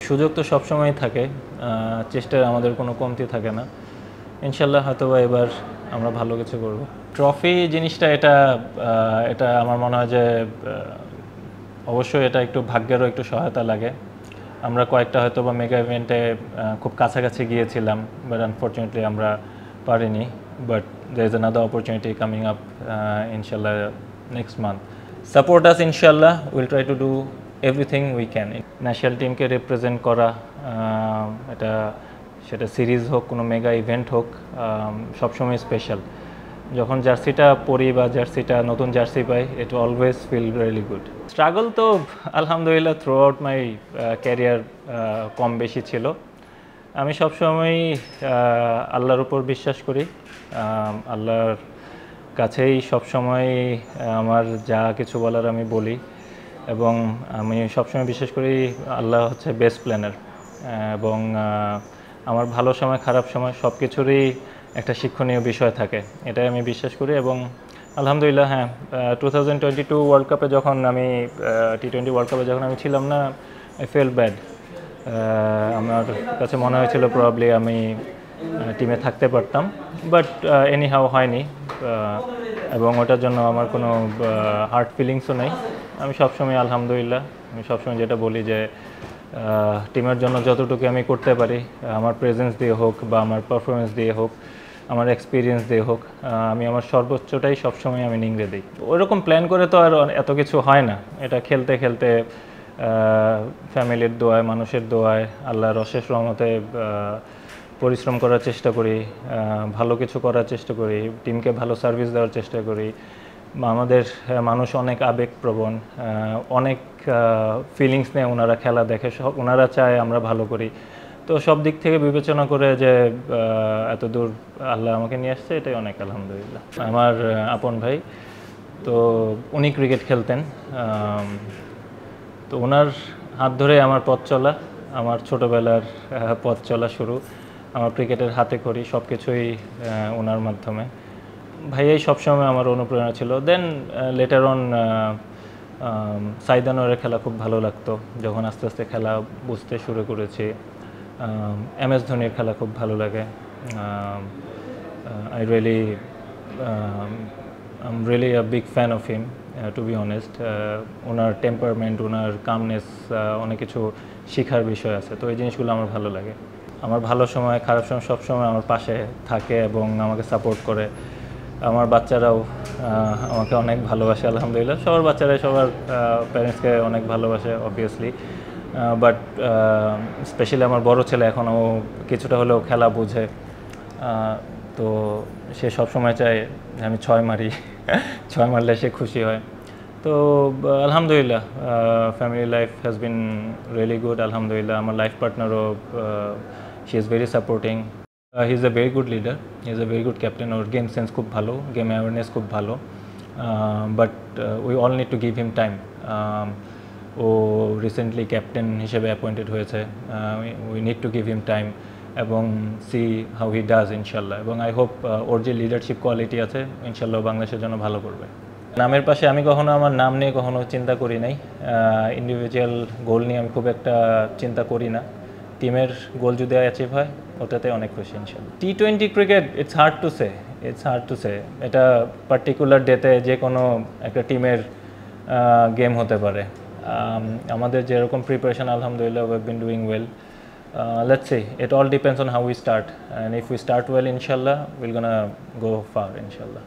সুযোগ তো সবসময়ই থাকে, চেষ্টার আমাদের কোনো কমতি থাকে না। ইনশাল্লাহ হয়তোবা এবার আমরা ভালো কিছু করব। ট্রফি জিনিসটা এটা আমার মনে হয় যে অবশ্যই এটা একটু ভাগ্যেরও একটু সহায়তা লাগে। আমরা কয়েকটা হয়তোবা মেগা ইভেন্টে খুব কাছাকাছি গিয়েছিলাম, বাট আনফর্চুনেটলি আমরা পারিনি। But there is another opportunity coming up, inshallah, next month. Support us, inshallah. We'll try to do everything we can. National টিমকে রিপ্রেজেন্ট করা, এটা সেটা সিরিজ হোক, কোনো মেগা ইভেন্ট হোক, সবসময় স্পেশাল। যখন জার্সিটা পরি বা জার্সিটা নতুন জার্সি পাই, it always feel really good. Struggle তো আলহামদুলিল্লাহ থ্রু আউট মাই ক্যারিয়ার কম বেশি ছিল। আমি সবসময়ই আল্লাহর উপর বিশ্বাস করি, আল্লাহর কাছেই সবসময় আমার যা কিছু বলার আমি বলি, এবং আমি সবসময় বিশ্বাস করি আল্লাহ হচ্ছে বেস্ট প্ল্যানার, এবং আমার ভালো সময় খারাপ সময় সব কিছুরই একটা শিক্ষণীয় বিষয় থাকে, এটাই আমি বিশ্বাস করি। এবং আলহামদুলিল্লাহ, হ্যাঁ, 2022 ওয়ার্ল্ড কাপে যখন আমি T20 ওয়ার্ল্ড কাপে যখন আমি ছিলাম না, আই ফেল ব্যাড। আমার কাছে মনে হয়েছিল প্রবাবলি আমি টিমে থাকতে পারতাম, বাট এনি হাউ হয়নি, এবং ওটার জন্য আমার কোনো হার্ট ফিলিংসও নেই। আমি সবসময় আলহামদুলিল্লাহ, আমি সবসময় যেটা বলি যে টিমের জন্য যতটুকু আমি করতে পারি, আমার প্রেজেন্স দিয়ে হোক বা আমার পারফরমেন্স দিয়ে হোক, আমার এক্সপিরিয়েন্স দিয়ে হোক, আমি আমার সর্বোচ্চটাই সবসময় আমি নিংড়ে দিই। ওইরকম প্ল্যান করে তো আর এত কিছু হয় না, এটা খেলতে খেলতে ফ্যামিলির দোয়ায়, মানুষের দোয়ায়, আল্লাহর অশেষ রহমতে পরিশ্রম করার চেষ্টা করি, ভালো কিছু করার চেষ্টা করি, টিমকে ভালো সার্ভিস দেওয়ার চেষ্টা করি। আমাদের মানুষ অনেক আবেগপ্রবণ, অনেক ফিলিংস নিয়ে ওনারা খেলা দেখে, ওনারা চায় আমরা ভালো করি। তো সব দিক থেকে বিবেচনা করে যে এত দূর আল্লাহ আমাকে নিয়ে আসছে, এটাই অনেক আলহামদুলিল্লাহ। আমার আপন ভাই, তো উনি ক্রিকেট খেলতেন, তো ওনার হাত ধরে আমার পথ চলা, আমার ছোটোবেলার পথ চলা শুরু, আমার ক্রিকেটের হাতে খড়ি সব কিছুই ওনার মাধ্যমে। ভাইয়াই সবসময় আমার অনুপ্রেরণা ছিল। দেন লেটার অন সাইদ আনোয়ারের খেলা খুব ভালো লাগতো, যখন আস্তে আস্তে খেলা বুঝতে শুরু করেছি। MS ধোনির খেলা খুব ভালো লাগে। I'm really a big fan of him, to be honest. Owner temperament, owner calmness, অনেক কিছু শেখার বিষয় আছে, তো এই জিনিসগুলো আমার ভালো লাগে। আমার ভালো সময় খারাপ সময় সবসময় আমার পাশে থাকে এবং আমাকে সাপোর্ট করে। আমার বাচ্চারাও আমাকে অনেক ভালোবাসে আলহামদুলিল্লাহ। সবার বাচ্চারাই সবার প্যারেন্টসকে অনেক ভালোবাসে অবভিয়াসলি, বাট স্পেশালি আমার বড় ছেলে এখনও কিছুটা হলেও খেলা বোঝে, তো সে সবসময় চায় আমি 6 মারি, 6 মারলে সে খুশি হয়। তো আলহামদুলিল্লাহ, family life has been really good আলহামদুলিল্লাহ। আমার লাইফ পার্টনারও she is very supporting. He is a very good leader, he is a very good captain. ওর গেম সেন্স খুব ভালো, গেম অ্যাওয়ারনেস খুব ভালো, but we all need to give him time. ও recently captain হিসেবে appointed হয়েছে, we need to give him time এবং see how he does ইনশাল্লাহ। এবং আই হোপ ওর যে লিডারশিপ কোয়ালিটি আছে ইনশাল্লাহ বাংলাদেশের জন্য ভালো করবে। নামের পাশে আমি কখনো আমার নাম নিয়ে কখনো চিন্তা করি নাই, ইন্ডিভিজুয়াল গোল নিয়ে আমি খুব একটা চিন্তা করি না। টিমের গোল যদি অ্যাচিভ হয় ওটাতে অনেক খুশি ইনশাল্লাহ। T20 cricket it's hard to say, এটা পার্টিকুলার ডেতে যে কোনো একটা টিমের গেম হতে পারে। আমাদের যেরকম প্রিপারেশন আলহামদুলিল্লাহ we have been doing well. Let's see, it all depends on how we start, and if we start well inshallah we're gonna go far inshallah.